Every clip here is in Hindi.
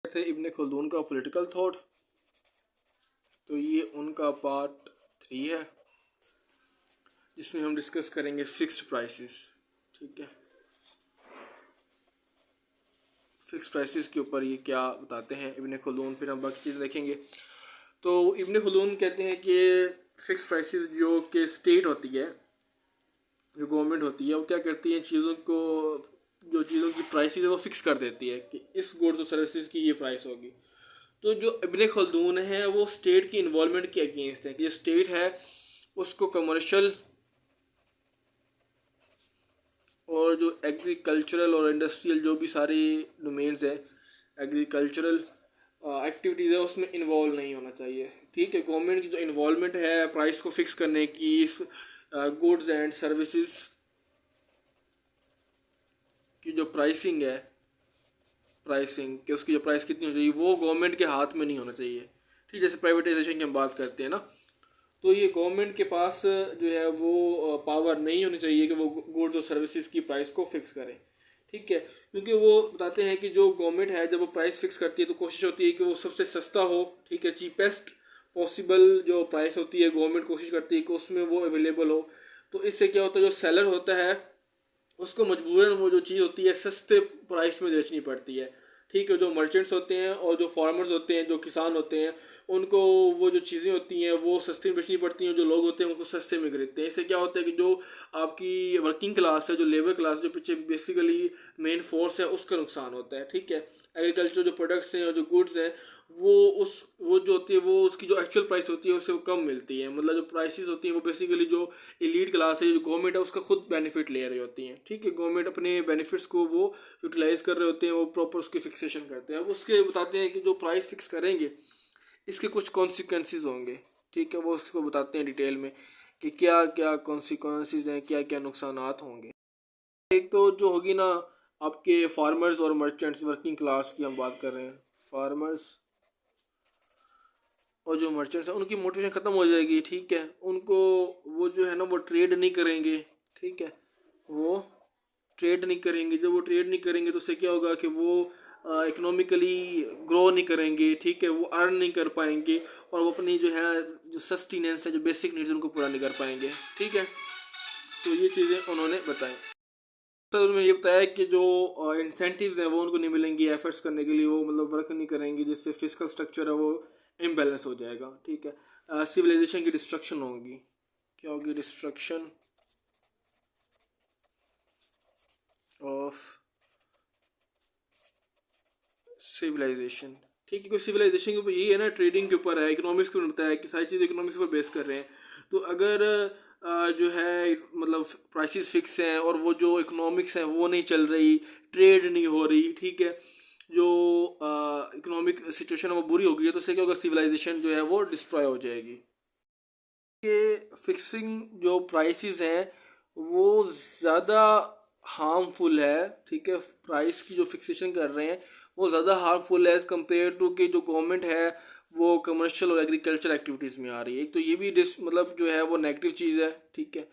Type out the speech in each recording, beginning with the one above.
थे इब्न खल्दून का पॉलिटिकल थॉट। तो ये उनका पार्ट 3 है जिसमें हम डिस्कस करेंगे फिक्स्ड प्राइसेस। ठीक है, फिक्स प्राइसेस के ऊपर ये क्या बताते हैं इब्न खल्दून, फिर हम बाकी चीज़ें देखेंगे। तो इब्न खल्दून कहते हैं कि फिक्स प्राइसेस जो कि स्टेट होती है, जो गवर्नमेंट होती है, वो क्या करती है, चीज़ों को, जो चीज़ों की प्राइसेस है वो फिक्स कर देती है कि इस गुड्स और सर्विसेज की ये प्राइस होगी। तो जो इब्न खल्दून है वो स्टेट की इन्वॉल्वमेंट के अगेंस्ट है कि जो स्टेट है उसको कमर्शियल और जो एग्रीकल्चरल और इंडस्ट्रियल जो भी सारी डोमेन्स है, एग्रीकल्चरल एक्टिविटीज़ है, उसमें इन्वॉल्व नहीं होना चाहिए। ठीक है, गवर्नमेंट की जो इन्वॉल्वमेंट है प्राइस को फिक्स करने की, इस गुड्स एंड सर्विसेज की जो प्राइसिंग है, प्राइसिंग कि उसकी जो प्राइस कितनी हो चाहिए, वो गवर्नमेंट के हाथ में नहीं होना चाहिए। ठीक, जैसे प्राइवेटाइजेशन की हम बात करते हैं ना, तो ये गवर्नमेंट के पास जो है वो पावर नहीं होनी चाहिए कि वो गुड्स और सर्विसेज की प्राइस को फिक्स करें। ठीक है, क्योंकि वो बताते हैं कि जो गवर्नमेंट है जब वो प्राइस फिक्स करती है तो कोशिश होती है कि वो सबसे सस्ता हो। ठीक है, चीपेस्ट पॉसिबल जो प्राइस होती है गवर्नमेंट कोशिश करती है कि उसमें वो अवेलेबल हो। तो इससे क्या होता है, जो सेलर होता है उसको मजबूरन वो जो चीज़ होती है सस्ते प्राइस में बेचनी पड़ती है। ठीक है, जो मर्चेंट्स होते हैं और जो फार्मर्स होते हैं, जो किसान होते हैं, उनको वो जो चीज़ें होती हैं वो सस्ती में बेचनी पड़ती हैं, जो लोग होते हैं उनको सस्ते में खरीदते हैं। इससे क्या होता है कि जो आपकी वर्किंग क्लास है, जो लेबर क्लास, जो पीछे बेसिकली मेन फोर्स है, उसका नुकसान होता है। ठीक है, एग्रीकल्चर जो प्रोडक्ट्स हैं और जो गुड्स हैं वो जो होती है वो उसकी जो एक्चुअल प्राइस होती है उससे वो कम मिलती है। मतलब जो प्राइसेस होती हैं वो बेसिकली जो एलीट क्लास है, जो गवर्नमेंट है, उसका खुद बेनिफिट ले रही होती हैं। ठीक है, गवर्नमेंट अपने बेनिफिट्स को वो यूटिलाइज कर रहे होते हैं, वो प्रॉपर उसकी फिक्सेशन करते हैं। अब उसके बताते हैं कि जो प्राइस फिक्स करेंगे इसके कुछ कॉन्सिक्वेंसेज होंगे। ठीक है, वो उसको बताते हैं डिटेल में कि क्या क्या कॉन्सिक्वेंसेज हैं, क्या क्या नुकसानात होंगे। एक तो जो होगी ना आपके फार्मर्स और मर्चेंट्स, वर्किंग क्लास की हम बात कर रहे हैं, फार्मर्स और जो मर्चेंट्स हैं उनकी मोटिवेशन ख़त्म हो जाएगी। ठीक है, उनको वो जो है ना वो ट्रेड नहीं करेंगे। ठीक है, वो ट्रेड नहीं करेंगे। जब वो ट्रेड नहीं करेंगे तो उससे क्या होगा कि वो इकोनॉमिकली ग्रो नहीं करेंगे। ठीक है, वो अर्न नहीं कर पाएंगे और वो अपनी जो है जो सस्टेनेंस है, जो बेसिक नीड्स उनको पूरा नहीं कर पाएंगे। ठीक है, तो ये चीज़ें उन्होंने बताई। तो उन्होंने ये बताया कि जो इंसेंटिव्स हैं वो उनको नहीं मिलेंगी एफर्ट्स करने के लिए, वो मतलब वर्क नहीं करेंगे, जिससे फिजिकल स्ट्रक्चर है वो इम्बैलेंस हो जाएगा। ठीक है, सिविलाइजेशन की डिस्ट्रक्शन होगी। क्या होगी? Destruction of civilization. ठीक है, कोई सिविलाइजेशन के ऊपर यही है ना, ट्रेडिंग के ऊपर है, इकोनॉमिक्स के ऊपर बताया कि सारी चीज़ इकोनॉमिक्स पर बेस कर रहे हैं। तो अगर जो है मतलब प्राइसेस फिक्स हैं और वो जो इकोनॉमिक्स है वो नहीं चल रही, ट्रेड नहीं हो रही, ठीक है, जो इकोनॉमिक सिचुएशन है वो बुरी हो गई है, तो उससे क्या होगा, सिविलाइजेशन जो है वो डिस्ट्रॉय हो जाएगी। कि फिक्सिंग जो प्राइसेस हैं वो ज़्यादा हार्मफुल है। ठीक है, प्राइस की जो फिक्सेशन कर रहे हैं वो ज़्यादा हार्मफुल है एज़ कम्पेयर टू कि जो गवर्नमेंट है वो कमर्शियल और एग्रीकल्चर एक्टिविटीज़ में आ रही है। एक तो ये भी मतलब जो है वो नेगेटिव चीज़ है। ठीक है,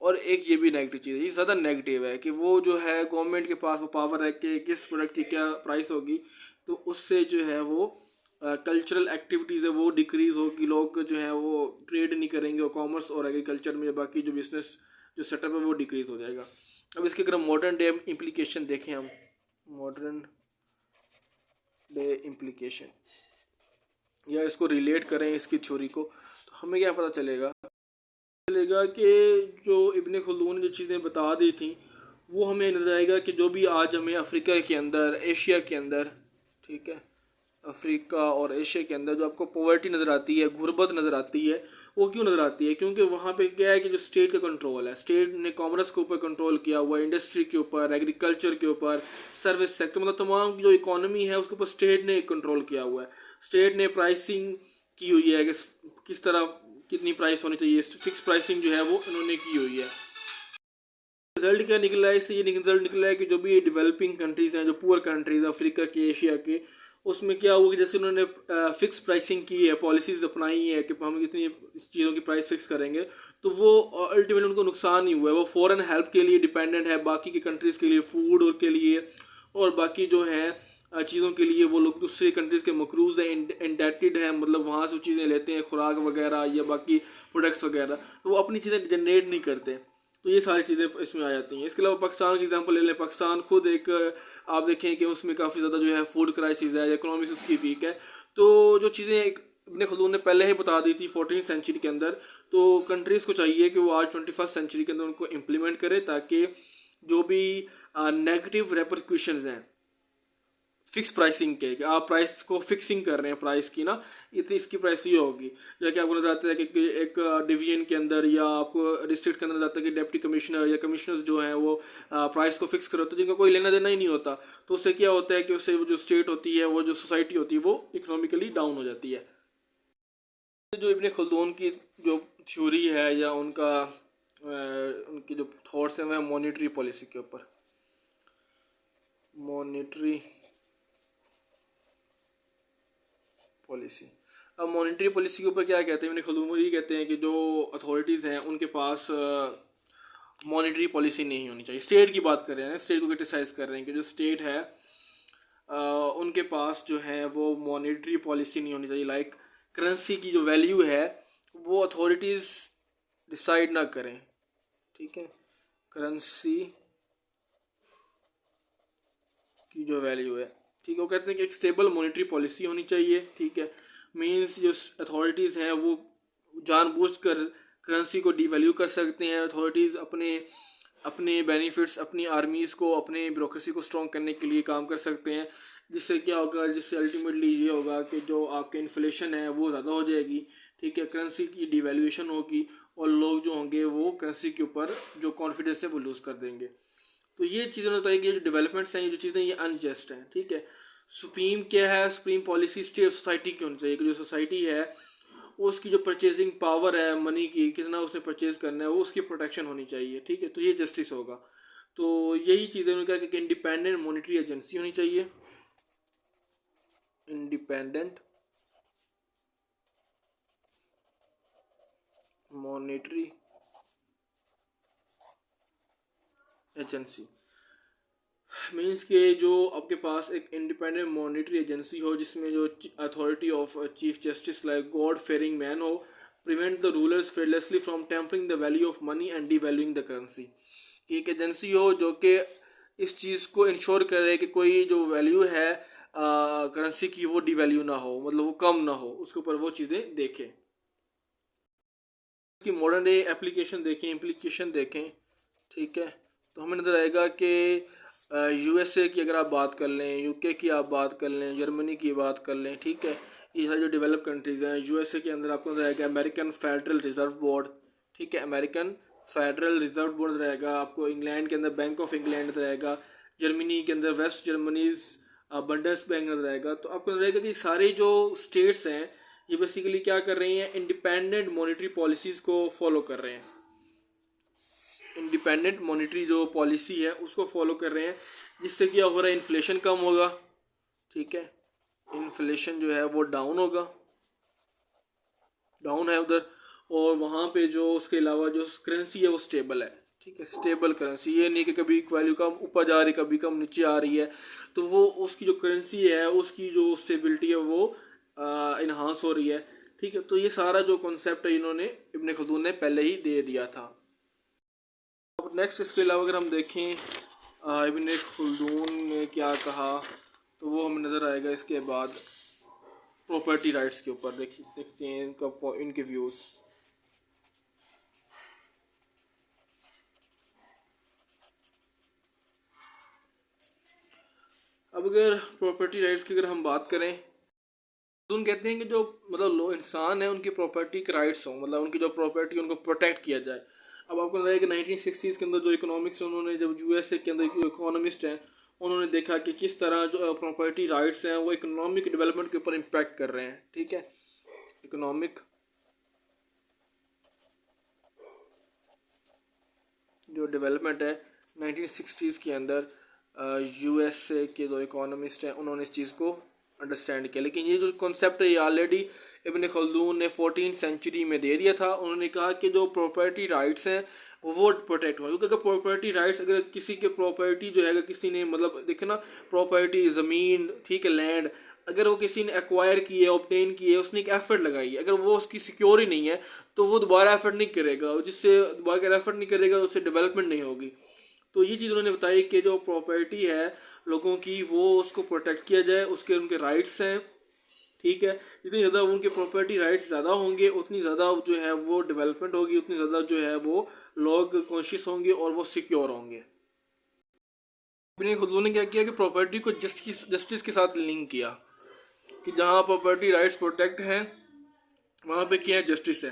और एक ये भी नेगेटिव चीज़ है, ये ज़्यादा नेगेटिव है कि वो जो है गवर्नमेंट के पास वो पावर है कि किस प्रोडक्ट की क्या प्राइस होगी, तो उससे जो है वो कल्चरल एक्टिविटीज़ है वो डिक्रीज़ होगी, लोग जो है वो ट्रेड नहीं करेंगे और कॉमर्स और एग्रीकल्चर में बाकी जो बिजनेस जो सेटअप है वो डिक्रीज़ हो जाएगा। अब इसके अगर मॉडर्न डे इम्प्लीकेशन देखें हम, मॉडर्न डे इम्प्लीकेशन या इसको रिलेट करें इसकी थ्योरी को, तो हमें क्या पता चलेगा कि जो इब्न खल्दून ने जो चीज़ें बता दी थी वो हमें नजर आएगा कि जो भी आज हमें अफ्रीका के अंदर, एशिया के अंदर, ठीक है, अफ्रीका और एशिया के अंदर जो आपको पॉवर्टी नज़र आती है, गुर्बत नज़र आती है, वो क्यों नज़र आती है? क्योंकि वहाँ पे क्या है कि जो स्टेट का कंट्रोल है, स्टेट ने कॉमर्स के ऊपर कंट्रोल किया हुआ है, इंडस्ट्री के ऊपर, एग्रीकल्चर के ऊपर, सर्विस सेक्टर, मतलब तमाम जो इकोनॉमी है उसके ऊपर स्टेट ने कंट्रोल किया हुआ है। स्टेट ने प्राइसिंग की हुई है कि किस तरह कितनी प्राइस होनी चाहिए, फिक्स प्राइसिंग जो है वो इन्होंने की हुई है। रिजल्ट क्या निकला है इससे? ये रिजल्ट निकला है कि जो भी डेवलपिंग कंट्रीज़ हैं, जो पुअर कंट्रीज अफ्रीका के, एशिया के, उसमें क्या हुआ कि जैसे उन्होंने फिक्स प्राइसिंग की है, पॉलिसीज अपनाई है कि हम इतनी इस चीज़ों की प्राइस फिक्स करेंगे, तो वो अल्टीमेटली उनको नुकसान ही हुआ है। वो फॉरेन हेल्प के लिए डिपेंडेंट है, बाकी की कंट्रीज़ के लिए, फूड और के लिए, और बाकी जो है चीज़ों के लिए वो लोग दूसरे कंट्रीज़ के मकरूज़ हैं, इंडेटेड हैं, मतलब वहाँ से चीज़ें लेते हैं, खुराक वगैरह या बाकी प्रोडक्ट्स वगैरह, तो वो अपनी चीज़ें जनरेट नहीं करते। तो ये सारी चीज़ें इसमें आ जाती हैं। इसके अलावा पाकिस्तान की एग्जांपल ले लें, पाकिस्तान खुद एक आप देखें कि उसमें काफ़ी ज़्यादा जो है फूड क्राइसिस है, इकोनॉमिक्स उसकी वीक है। तो जो चीज़ें इब्न खलदून ने पहले ही बता दी थी 14वीं सेंचुरी के अंदर, तो कंट्रीज़ को चाहिए कि वो आज 21st सेंचुरी के अंदर उनको इम्प्लीमेंट करे, ताकि जो भी नेगेटिव रेपरक्यूशंस हैं फिक्स प्राइसिंग के, कि आप प्राइस को फिक्सिंग कर रहे हैं प्राइस की ना, इतनी इसकी प्राइस ये होगी। जैसे कि आपको नजर आता है कि एक डिवीजन के अंदर या आपको डिस्ट्रिक्ट के अंदर आता है कि डिप्टी कमिश्नर या कमिश्नर्स जो हैं वो प्राइस को फिक्स करो, तो जिनका कोई लेना देना ही नहीं होता, तो उससे क्या होता है कि उससे वो जो स्टेट होती है, वो जो सोसाइटी होती है, वो इकोनॉमिकली डाउन हो जाती है। जो इब्न खलदून की जो थ्योरी है या उनकी जो थॉट्स हैं वह मॉनेटरी पॉलिसी के ऊपर, मॉनेटरी पॉलिसी। अब मॉनेटरी पॉलिसी के ऊपर क्या कहते हैं इब्न खलदून, ये कहते हैं कि जो अथॉरिटीज़ हैं उनके पास मॉनेटरी पॉलिसी नहीं होनी चाहिए। स्टेट की बात कर रहे हैं, स्टेट को क्रिटिसाइज़ कर रहे हैं कि जो स्टेट है उनके पास जो है वो मॉनेटरी पॉलिसी नहीं होनी चाहिए। लाइक करेंसी की जो वैल्यू है वो अथॉरिटीज़ डिसाइड ना करें, ठीक है। करेंसी की जो वैल्यू है, ठीक है, वो कहते हैं कि एक स्टेबल मॉनेटरी पॉलिसी होनी चाहिए, ठीक है। मींस जो अथॉरिटीज़ हैं वो जानबूझकर करेंसी को डिवैल्यू कर सकते हैं। अथॉरिटीज़ अपने अपने बेनिफिट्स, अपनी आर्मीज़ को, अपने ब्यूरोक्रेसी को स्ट्रॉन्ग करने के लिए काम कर सकते हैं, जिससे क्या होगा, जिससे अल्टीमेटली ये होगा कि जो आपके इन्फ्लेशन है वो ज़्यादा हो जाएगी, ठीक है, करेंसी की डिवैल्यूएशन होगी और लोग जो होंगे वो करेंसी के ऊपर जो कॉन्फिडेंस है वो लूज़ कर देंगे। तो ये चीज़ें बताई कि जो डेवलपमेंट्स हैं, ये जो चीज़ें ये अनजस्ट हैं, ठीक है। सुप्रीम क्या है, सुप्रीम पॉलिसी स्टेट सोसाइटी की होनी चाहिए कि जो सोसाइटी है उसकी जो परचेजिंग पावर है मनी की, कितना उसने परचेज करना है, वो उसकी प्रोटेक्शन होनी चाहिए, ठीक है। तो ये जस्टिस होगा। तो यही चीज़ें उन्होंने कहा कि इंडिपेंडेंट मॉनेटरी एजेंसी होनी चाहिए, इंडिपेंडेंट मॉनेटरी एजेंसी मीन्स के जो आपके पास एक इंडिपेंडेंट मॉनेटरी एजेंसी हो, जिसमें जो authority of chief justice like God fearing man हो, prevent the rulers fearlessly from tampering the value of money and devaluing the currency. कि एक एजेंसी हो जो कि इस चीज़ को इंश्योर करे कि कोई जो वैल्यू है करेंसी की वो डिवैल्यू ना हो, मतलब वो कम ना हो, उसके ऊपर वो चीज़ें देखें। इसकी मॉडर्न डे एप्लीकेशन देखें, इम्प्लीकेशन देखें, ठीक है। तो हमें नज़र आएगा कि यूएसए की अगर आप बात कर लें, यूके की आप बात कर लें, जर्मनी की बात कर लें, ठीक है, ये सारी जो डेवलप कंट्रीज़ हैं। यूएसए के अंदर आपको नज़र आएगा अमेरिकन फेडरल रिजर्व बोर्ड, ठीक है, अमेरिकन फेडरल रिजर्व बोर्ड रहेगा आपको। इंग्लैंड के अंदर बैंक ऑफ इंग्लैंड रहेगा। जर्मनी के अंदर वेस्ट जर्मनीज बंडस बैंक नजर आएगा। तो आपको नजर आएगा कि सारे जो स्टेट्स हैं ये बेसिकली क्या कर रही हैं, इंडिपेंडेंट मॉनेटरी पॉलिसीज़ को फॉलो कर रहे हैं। इंडिपेंडेंट मॉनेटरी जो पॉलिसी है उसको फॉलो कर रहे हैं, जिससे क्या हो रहा है, इन्फ्लेशन कम होगा, ठीक है, इन्फ्लेशन जो है वो डाउन होगा, डाउन है उधर। और वहाँ पे जो उसके अलावा जो करेंसी है वो स्टेबल है, ठीक है, स्टेबल करेंसी। ये नहीं कि कभी वैल्यू कम ऊपर जा रही, कभी कम नीचे आ रही है, तो वो उसकी जो करेंसी है उसकी जो स्टेबिलिटी है वो इन्हांस हो रही है, ठीक है। तो ये सारा जो कॉन्सेप्ट है इन्होंने इब्न खलदून ने पहले ही दे दिया था। अब नेक्स्ट इसके अलावा अगर हम देखें इब्न खलदून ने क्या कहा, तो वो हमें नज़र आएगा इसके बाद प्रॉपर्टी राइट्स के ऊपर। देखते हैं इनके व्यूज़। अब अगर प्रॉपर्टी राइट्स की अगर हम बात करें तो उन कहते हैं कि जो मतलब लो इंसान है उनकी प्रॉपर्टी के राइट्स हों, मतलब उनकी जो प्रॉपर्टी उनको प्रोटेक्ट किया जाए। अब आपको बताया कि 1960s के अंदर जो इकोनॉमिक्स उन्होंने, जब यूएसए के अंदर इकोनॉमिस्ट हैं, उन्होंने देखा कि किस तरह जो प्रॉपर्टी राइट्स हैं वो इकोनॉमिक डेवलपमेंट के ऊपर इम्पैक्ट कर रहे हैं, ठीक है। इकोनॉमिक जो डेवलपमेंट है 1960s के अंदर यूएसए के जो इकोनॉमिस्ट हैं उन्होंने इस चीज़ को अंडरस्टैंड किया। लेकिन ये जो कॉन्सेप्ट है ये ऑलरेडी इब्न खलदून ने 14th सेंचुरी में दे दिया था। उन्होंने कहा कि जो प्रॉपर्टी राइट्स हैं वो प्रोटेक्ट होगा। क्योंकि अगर प्रॉपर्टी राइट्स, अगर किसी के प्रॉपर्टी जो है, अगर किसी ने मतलब देखे ना, प्रॉपर्टी ज़मीन, ठीक है, लैंड, अगर वो किसी ने एक्वायर की है, ऑब्टेन की है, उसने एक एफर्ट लगाई है, अगर वो उसकी सिक्योर ही नहीं है तो वो दोबारा एफर्ट नहीं करेगा, जिससे दोबारा अगर एफर्ट नहीं करेगा उससे डेवलपमेंट नहीं होगी। तो ये चीज़ उन्होंने बताई कि जो प्रॉपर्टी है लोगों की, वो उसको प्रोटेक्ट किया जाए, उसके उनके राइट्स हैं, ठीक है। जितनी ज़्यादा उनके प्रॉपर्टी राइट्स ज़्यादा होंगे उतनी ज़्यादा जो है वो डेवलपमेंट होगी, उतनी ज़्यादा जो है वो लोग कॉन्शियस होंगे और वो सिक्योर होंगे। इब्न खुल्दून ने क्या किया कि प्रॉपर्टी को जस्टिस के साथ लिंक किया, कि जहाँ प्रॉपर्टी राइट्स प्रोटेक्ट हैं वहाँ पे क्या है, जस्टिस है।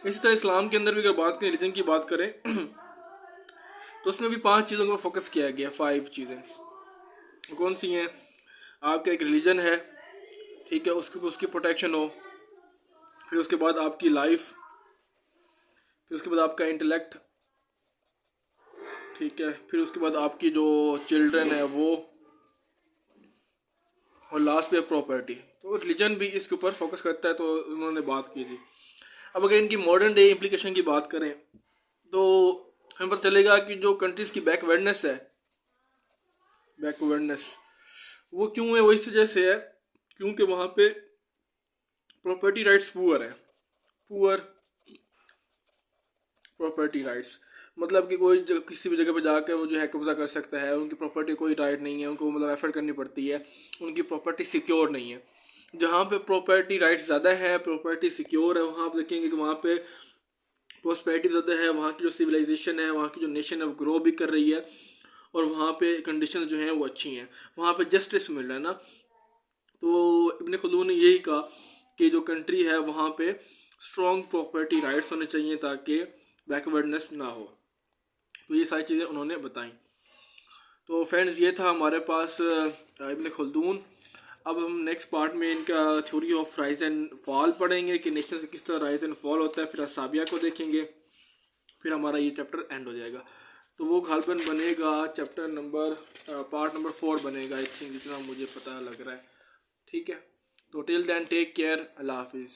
इसी तरह इस्लाम के अंदर भी अगर बात करें, रिलीजन की बात करें तो उसमें भी 5 चीज़ों पर फोकस किया गया, 5 चीज़ें। कौन सी हैं? आपका एक रिलीजन है, ठीक है, उसकी प्रोटेक्शन हो। फिर उसके बाद आपकी लाइफ, फिर उसके बाद आपका इंटेलेक्ट, ठीक है, फिर उसके बाद आपकी जो चिल्ड्रन है वो, और लास्ट पे प्रॉपर्टी। तो रिलीजन भी इसके ऊपर फोकस करता है, तो उन्होंने बात की थी। अब अगर इनकी मॉडर्न डे इम्प्लीकेशन की बात करें तो हमें पता चलेगा कि जो कंट्रीज़ की बैकवर्डनेस है, बैकवर्डनेस वो क्यों है? वो इस वजह से है क्योंकि वहाँ पे प्रॉपर्टी राइट्स पुअर है। पुअर प्रॉपर्टी राइट्स मतलब कि कोई किसी भी जगह पे जाकर वो जो है कब्जा कर सकता है, उनकी प्रॉपर्टी कोई राइट नहीं है, उनको मतलब एफर्ट करनी पड़ती है, उनकी प्रॉपर्टी सिक्योर नहीं है। जहाँ पे प्रॉपर्टी राइट्स ज़्यादा है, प्रॉपर्टी सिक्योर है, वहाँ आप देखेंगे कि वहाँ पे प्रॉस्पेरिटी ज़्यादा है, वहाँ की जो सिविलाइजेशन है, वहाँ की जो नेशन है वो ग्रो भी कर रही है, और वहाँ पे कंडीशन जो हैं वो अच्छी हैं, वहाँ पे जस्टिस मिल रहा है ना। तो इब्न खुल्दून ने यही कहा कि जो कंट्री है वहाँ पे स्ट्रॉन्ग प्रॉपर्टी राइट्स होने चाहिए ताकि बैकवर्डनेस ना हो। तो ये सारी चीज़ें उन्होंने बताई। तो फ्रेंड्स, ये था हमारे पास इब्न खुल्दून। अब हम नेक्स्ट पार्ट में इनका theory of rise and fall पढ़ेंगे कि नेशन से किस तरह राइज एंड फॉल होता है। फिर असाबिया को देखेंगे, फिर हमारा ये चैप्टर एंड हो जाएगा। तो वो गालबन बनेगा चैप्टर नंबर पार्ट नंबर 4 बनेगा, आई थिंक, जितना मुझे पता लग रहा है। ठीक है, तो टिल देन टेक केयर, अल्लाह हाफिज़।